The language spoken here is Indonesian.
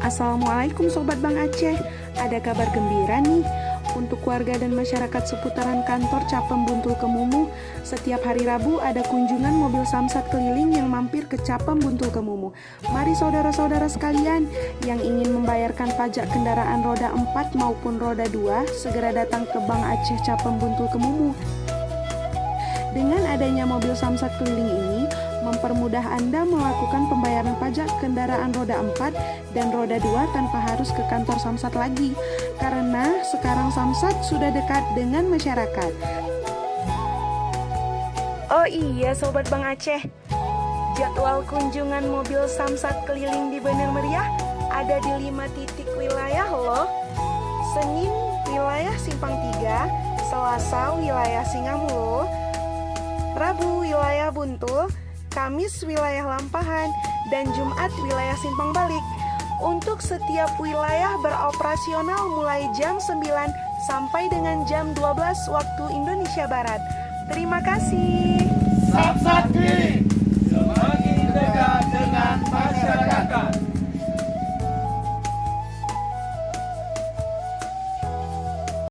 Assalamualaikum Sobat Bang Aceh. Ada kabar gembira nih untuk warga dan masyarakat seputaran kantor Capem Buntul Kemumu. Setiap hari Rabu ada kunjungan mobil Samsat keliling yang mampir ke Capem Buntul Kemumu. Mari saudara-saudara sekalian yang ingin membayarkan pajak kendaraan roda 4 maupun roda 2 segera datang ke Bang Aceh Capem Buntul Kemumu. Dengan adanya mobil Samsat keliling ini, mempermudah Anda melakukan pembayaran pajak kendaraan roda 4 dan roda 2 tanpa harus ke kantor Samsat lagi. Karena sekarang Samsat sudah dekat dengan masyarakat. Oh iya Sobat Bang Aceh, jadwal kunjungan mobil Samsat keliling di Bener Meriah ada di 5 titik wilayah loh. Senin wilayah Simpang 3, Selasa wilayah Singamulu, Rabu wilayah Buntul, Kamis wilayah Lampahan, dan Jumat wilayah Simpang Balik. Untuk setiap wilayah beroperasional mulai jam 9 sampai dengan jam 12 waktu Indonesia Barat. Terima kasih. Samsat keliling.